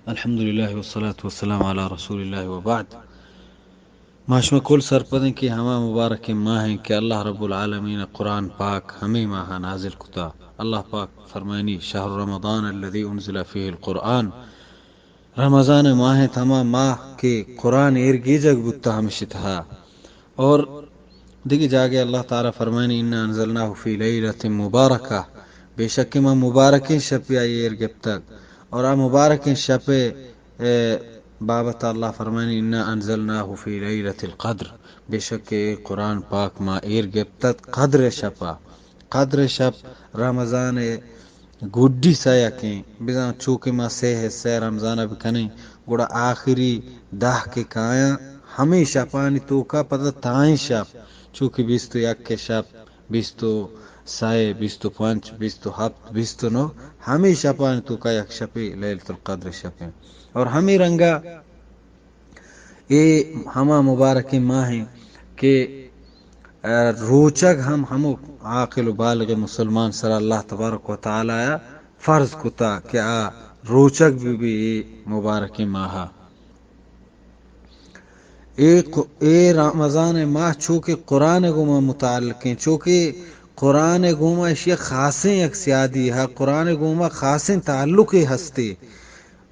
الحمد لله والصلاة والسلام على رسول الله وبعد. ماشما کل سرپدیں کہ ہما مبارک ماہ ہیں کہ اللہ رب العالمین قرآن پاک ہمیں ماہ نازل کتا. اللہ پاک فرمانی شہر رمضان الذي انزل فيه القرآن. رمضان ماہ تمام ماہ کے قرآن ارگیجگ بتا ہمشتہا. اور دیکھ جاگے اللہ تعالی فرمانی انا انزلناه في ليلة مبارکہ، بے شک ما مبارکیں شپی آئی ارگبتک. اور آ مبارک شپ بابت اللہ فرمانی انا انزلناه فی لیلۃ القدر، بے شک قرآن پاک ما ایر گپتت قدر شپا. قدر شپ رمضان گڈی سایا کیں بزا چوکہ ما سے رمضان بکنے گوڑا آخری 10 کے کایا ہمیں شپانی تو کا پتہ تائیں شپ چوکہ 21 کے شپ 22 سائے 25 27 29 ہمیں شپان تو کا یک شپی لیلۃ القدر شپیں. اور ہمیں رنگا اے ہما مبارک ماہ ہیں کہ روچک ہم عاقل و بالغ مسلمان صلی اللہ تبارک و تعالی فرض کتا کہ روچک بھی مبارک ماہ. اے رمضان ماہ چونکہ قرآن گما متعلق ہیں، چونکہ قرآن گوما اشیا خاصیں یک سیادی ہے، قرآن گوما خاصیں تعلق ہستے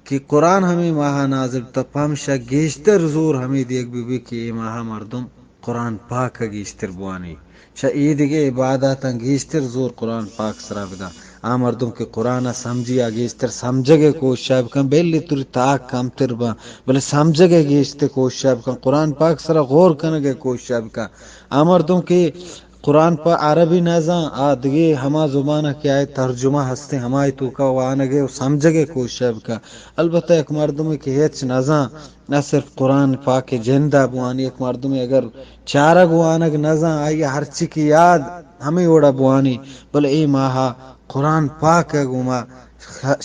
کہ قرآن ہمیں ماہ نازل تپہم شا گیشتر زور ہمیں دیکھ بھی کہ اے ماہ مردم قرآن پاک کا گیشتر بوانی شا عید کے عبادات گیشتر زور قرآن پاک سرا بدا. مردم کے قرآن سمجھی گیشتر سمجھگے کوشش کن بیلی توری تاک کم تر با بلے سمجھگے گیشتے کوشش کن قرآن پاک سرا غور کنگے کوشش کن. مردم کے قرآن پا عربی نازاں آدگے ہما زبانہ کیا ہے ترجمہ ہستے ہمائی تو کا وانگے سمجھگے کوشش کا. البتہ ایک مردم کے ہیچ نازاں نہ صرف قرآن پاک جندہ بوانی، ایک مردم اگر چارہ گوانگ نازاں آئی ہر چی کی یاد ہمیں اوڑا بوانی بل اے ماہا قرآن پاک گوما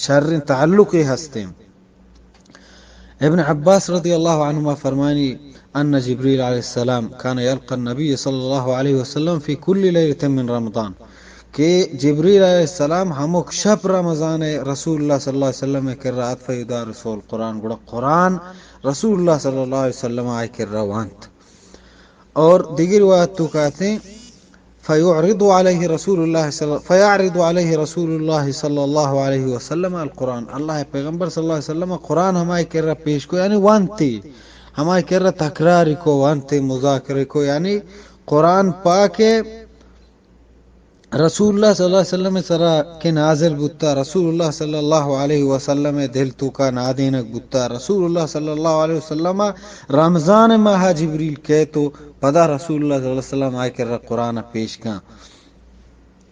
شر تعلق ہستے. ابن عباس رضی اللہ عنہما فرمانی ان جبریل علیہ السلام كان يلقى النبي صلی اللہ علیہ وسلم فی کل لیلۃ من رمضان، کہ جبریل علیہ السلام ہمک شب رمضان رسول اللہ صلی اللہ علیہ وسلم کر رات فیدا رسول قرآن گڑا قرآن رسول اللہ صلی اللہ علیہ وسلم آئے کر روانت. اور دیگر روایت تو کہتے ہیں فیعرض علیہ رسول اللہ صلی اللہ علیہ وسلم القرآن، اللہ پیغمبر صلی اللہ علیہ وسلم قرآن ہمائے کر رہا پیش کو یعنی وانتی ہمائے کر رہا تکراری کو وانتی مذاکرے کو، یعنی قرآن پاک رسول اللہ صلی اللہ علیہ وسلم سرا کے نازل بتا، رسول اللہ صلی اللہ علیہ وسلم دل تو کا نادینک بتا، رسول اللہ صلی اللہ علیہ وسلم رمضان ماہ جبریل کہ تو پدا رسول اللہ صلی اللہ علیہ وسلم آئے کر قرآن پیش کا.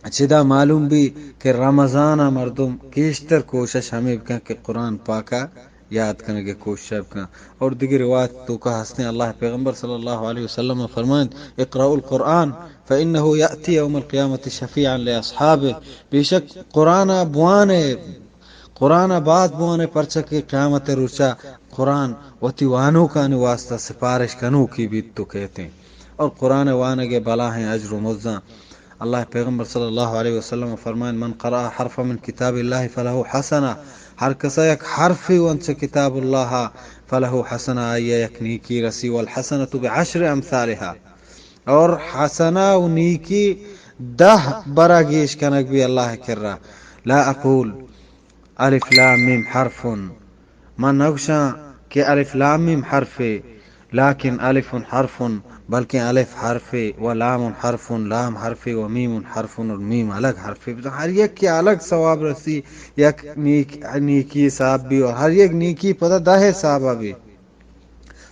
اچھا معلوم بھی کہ رمضان مردم کیشتر کوشش ہمیں کہاں کہ قرآن پاکا یاد کرنے کے کوشش کا. اور دیگر روایت تو کا ہستے اللہ پیغمبر صلی اللہ علیہ وسلم فرمائیں اقرأوا القرآن فإنه يأتي يوم القيامة شفيعا لأصحابه، بے شک قرآن بوانے قرآن بعد بوانے پرچہ کی قیامت روچا قرآن وتیوانوں کا واسطہ سفارش کنو کی بھی تو کہتے ہیں. اور قرآن وانے کے بلا ہیں اجر و مزہ. اللہ پیغمبر صلی اللہ علیہ وسلم فرمائیں من قرأ حرف من کتاب اللہ فلہ حسنہ، ہر کسا یک حرف وانچ کتاب اللہ فلہ حسنہ آئیے یک نیکی رسی والحسنۃ بعشر امثالها، اور حسنہ و نیکی 10 برا گیش کنک بھی اللہ کر رہا. لا اقول الف لام میم حرف، من نقشا کہ الف لام میم حرف لیکن الف حرف، بلکہ الف حرف و لام حرف، لام حرف و میم حرف، اور میم الگ حرف. ہر ایک کے الگ ثواب رسی، یک نیکی ثواب بھی اور ہر ایک نیکی پتہ 10 ثواب بھی.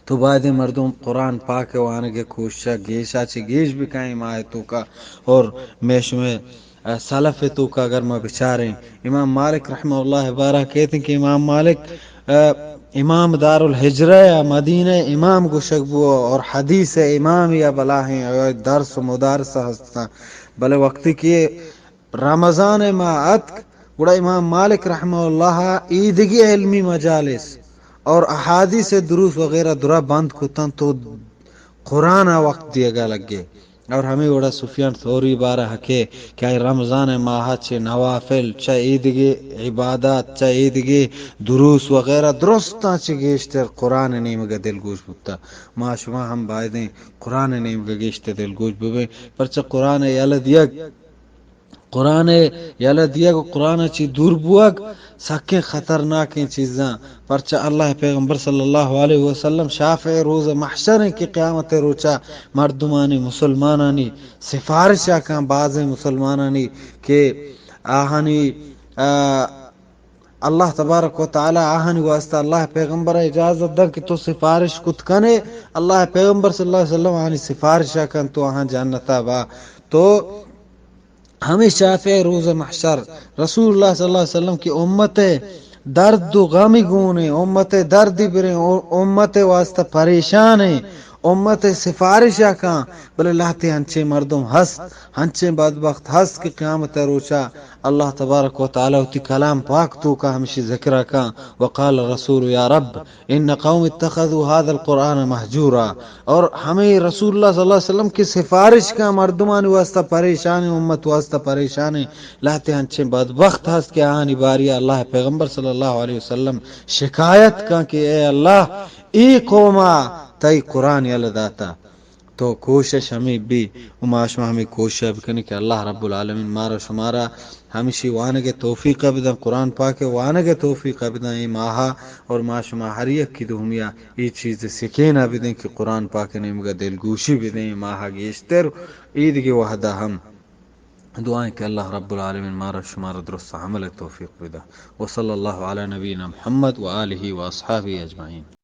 تو بعد مردم قرآن پاک وانے کے کوشش گیشا چھ گیش بھی قائم آئے تو کا. اور میش میں سلف تو کا اگر میں بچاریں امام مالک رحمہ اللہ بارہ کہتے ہیں کہ امام مالک امام دار الحجرہ مدینہ امام کو شکبو اور حدیث امام یا بلا ہیں اور درس و مدارس ہستا بلے وقتی کی رمضان ما اتک بڑا امام مالک رحمہ اللہ عیدگی علمی مجالس اور احادیث دروس وغیرہ درا بند کتن تو قرآن وقت دیا گا لگے اور ہمیں وڑا سفیان ثوری بارہ ہکے کہ رمضان ماہ چھ نوافل چھ عیدگی عبادات چھ عیدگی دروس وغیرہ درست چھ گیشتر قرآن نیم گا دل گوش بتا ما شما ہم بائدیں قرآن نیم گا گیشتر دل گوش ببیں پرچہ قرآن یلد یک قرآن یلد یک قرآن چی دور بوگ سکیں خطرناک چیزاں پرچہ اللہ پیغمبر صلی اللہ علیہ وسلم شافع روز محشر کی قیامت روچا مردمانی مسلمانانی سفارش کان بعض مسلمانانی کہ آہنی اللہ تبارک و تعالی آہنی واسطہ اللہ پیغمبر اجازت دا کہ تو سفارش کت کنے اللہ پیغمبر صلی اللہ علیہ وسلم آہنی سفارش کن تو آہن جانتا با تو ہمیں شافع روز محشر رسول اللہ صلی اللہ علیہ وسلم کی امت درد و غمی گونے امت درد بریں امت واسطہ پریشان ہیں امت سفارش کان بلے لاتے ہنچے مردم ہست ہنچے بدبخت ہست کہ قیامت روچا اللہ تبارک و تعالی تی کلام پاک تو کا ہمشی ذکر کان وقال الرسول یا رب ان قوم اتخذوا هذا القرآن مہجورا اور ہمیں رسول اللہ صلی اللہ علیہ وسلم کی سفارش کا مردمان واسطہ پریشان امت واسطہ پریشان لاتے ہنچے بدبخت ہست کہ آنی باری اللہ پیغمبر صلی اللہ علیہ وسلم شکایت کا کہ اے اللہ ای قوما تئی قرآن یلداتا تو کوشش ہمیں بھی معاشمہ ہمیں کوشش بکنی کہ اللہ رب العالمین مارا شمارا ہمشی وانگ توفیق بدن قرآن پاک وانگ توفیق بدن ای ماہا اور معاشمہ ہر یک کی دومیا ای چیز سکینہ بدن کہ قرآن پاک نمگا دل گوشی بدن ماہا گیشتر عید کی وحدہ ہم دعائیں کہ اللہ رب العالمین مارا شمارا درست عمل توفیق بدا وصلی اللہ علی نبینا محمد وآلہ واصحابہ اجمعین.